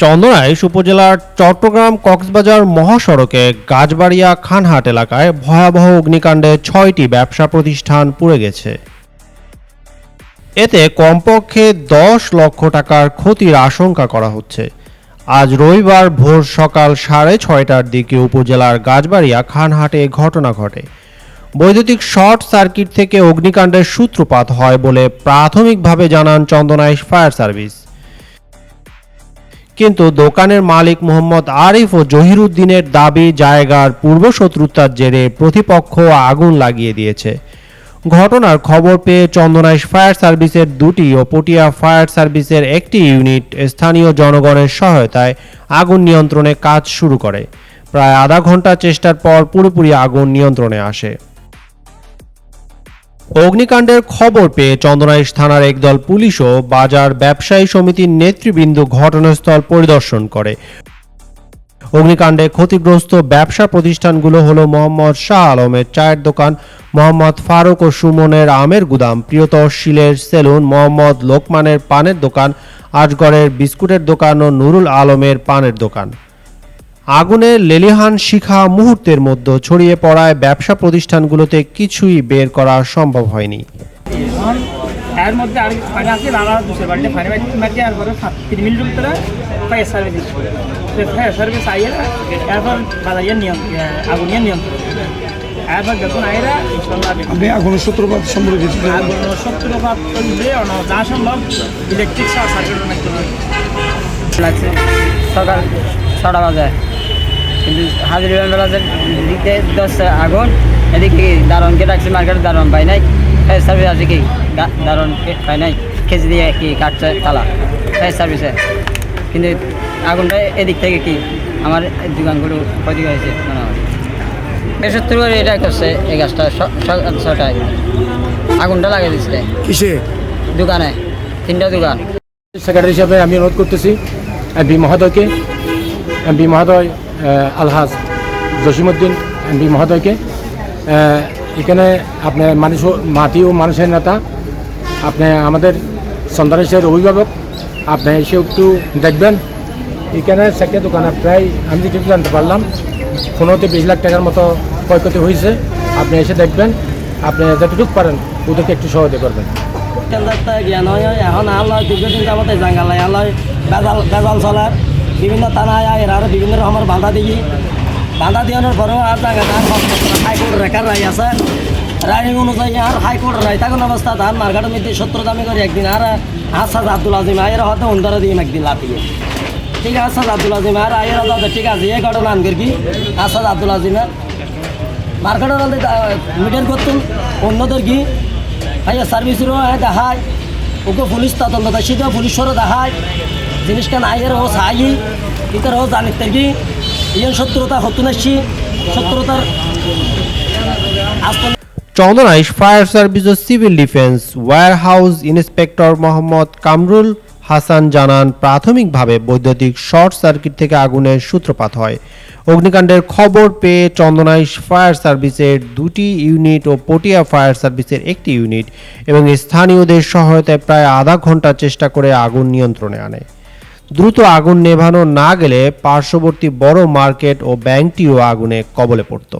চন্দনাইশ উপজেলার চট্টগ্রাম কক্সবাজার মহাসড়কে গাছবাড়িয়া খানহাট এলাকায় ভয়াবহ অগ্নিকাণ্ডে ৬টি ব্যবসা প্রতিষ্ঠান পুড়ে গেছে। এতে কমপক্ষে ১০ লক্ষ টাকার ক্ষতির আশঙ্কা করা হচ্ছে। আজ রবিবার ভোর সকাল ৬:৩০টার দিকে উপজেলার গাছবাড়িয়া খানহাটে ঘটনা ঘটে। বৈদ্যুতিক শর্ট সার্কিট থেকে অগ্নিকাণ্ডের সূত্রপাত হয় বলে প্রাথমিকভাবে জানান চন্দনাইশ ফায়ার সার্ভিস। কিন্তু দোকানের মালিক মোহাম্মদ আরিফ ও জহিরুদ্দিনের দাবি, জায়গার পূর্বশত্রুতার জেরে প্রতিপক্ষ আগুন লাগিয়ে দিয়েছে। ঘটনার খবর পেয়ে চন্দনাইশ ফায়ার সার্ভিসের ২টি ও পটিয়া ফায়ার সার্ভিসের ১টি ইউনিট স্থানীয় জনগণের সহায়তায় আগুন নিয়ন্ত্রণে কাজ শুরু করে। প্রায় আধা ঘন্টা চেষ্টার পর পুরোপুরি আগুন নিয়ন্ত্রণে আসে। অগ্নিকাণ্ডের খবর পেয়ে চন্দনাইশ থানার একদল পুলিশ ও বাজার ব্যবসায়ী সমিতির নেতৃবৃন্দ ঘটনাস্থল পরিদর্শন করে। অগ্নিকাণ্ডে ক্ষতিগ্রস্ত ব্যবসা প্রতিষ্ঠানগুলো হলো মোহাম্মদ শাহ আলমের চায়ের দোকান, মোহাম্মদ ফারুক ও সুমনের আমের গুদাম, প্রিয়তর শিলের সেলুন, মোহাম্মদ লোকমানের পানের দোকান, আজগরের বিস্কুটের দোকান ও নুরুল আলমের পানের দোকান। আগুনের লেলিহান শিখা মুহূর্তের মধ্যে ছড়িয়ে পড়ায় ব্যবসা প্রতিষ্ঠানগুলোতে কিছুই বের করা সম্ভব হয়নি। এর মধ্যে আর পানি আছে নালা দুশো বাল্টি পানি মারতে আর করে 3 মিনিটের ভিতরে ফায়ার সার্ভিস ফায়ার সার্ভিস আইয়া এরপর বাজারের নিয়ম আগুনের নিয়ম এরপর যখন আইরা আপনি আগুনের সূত্রপাত সম্পর্কে আগুনের সূত্রপাত করলে যা সম্ভব ইলেকট্রিক সার্কিটের মাধ্যমে লাগছে। সকাল 6টা বাজে কিন্তু হাজির বেলাদের দিকে 10 আগুন, এদিকে দারণকে ডাকছে, মার্কেটের দারণ পাই নাই, ফায়ার সার্ভিস আছে কি দারণ পাই নাই, খেঁচে দিয়ে কি কাটছে তালা ফায়ার সার্ভিসে। কিন্তু আগুনটা এদিক থেকে কি আমার দোকানগুলো ক্ষতি হয়েছে মনে হয়। ৭৫ করে এটা করছে এই গাছটা 6টায় আগুনটা লাগিয়ে দিচ্ছে কিসে দোকানে, 3টা দোকান। সেক্রেটারি হিসাবে আমি অনুরোধ করতেছি এমপি মহোদয় আলহাজ জসিমউদ্দিন এমপি মহোদয়কে, এখানে আপনি মাটি ও মানুষের নেতা, আপনি আমাদের চন্দনাইশের অভিভাবক, আপনি এসে একটু দেখবেন। এখানে 6টা দোকানে প্রায় আমি যেটুকু জানতে পারলাম 15-20 লাখ টাকার মতো ক্ষয়ক্ষতি হয়েছে। আপনি এসে দেখবেন, আপনি যতটুকু পারেন ওদেরকে একটু সহায়তা করবেন। জ্ঞান হয় এখন আল্লাহ দীর্ঘদিন যাবতে জাঙ্গালাই আল্লাহ বেজাল চলার বিভিন্ন থানায় এর আরও বিভিন্ন রকমের বাধা দিয়ানোর পরেও আর জায়গা ধান হাইকোর্ট রেখার রায় আছে, রায় অনুযায়ী আর হাইকোর্টের রায় থাকুন অবস্থা ধান মার্কেটের মধ্যে 70 দামি করে একদিন আর হাসাদ আব্দুল আজিম আয়ের হয়তো 15 দিন একদিন লাফিয়ে ঠিক আছে। হাসাদ আব্দুল আজিম আর আয়ের হয়তো ঠিক আছে এই ঘটনা আনগের কি হাসাদ আব্দুল আজিমের মার্কেটের মিটেন করতুন অন্যদের কি ভাইয়া সার্ভিসেরও দেখায়, ওকে পুলিশ তদন্ত দেয়, সেটাও পুলিশেরও দেখায় জিনিসটা আয়ের ও চাই ইতার ও জানিতে কি ইয়ে শত্রুতা হতো না, শত্রুতার চন্দনাইশ ফায়ার সার্ভিস ও civil defence warehouse inspector Mohammad Kamrul Hasan জানান, প্রাথমিকভাবে বৈদ্যুতিক শর্ট সার্কিট থেকে আগুনের সূত্রপাত হয়। অগ্নিকাণ্ডের খবর পেয়ে চন্দনাইশ ফায়ার সার্ভিসের 2টি ইউনিট ও পটিয়া ফায়ার সার্ভিসের 1টি ইউনিট এবং স্থানীয়দের সহায়তায় প্রায় আধা ঘন্টা চেষ্টা করে আগুন নিয়ন্ত্রণে আনে। দ্রুত আগুন নেভানো না গেলে পার্শ্ববর্তী বড় মার্কেট ও ব্যাংকটিও আগুনে কবলে পড়ত।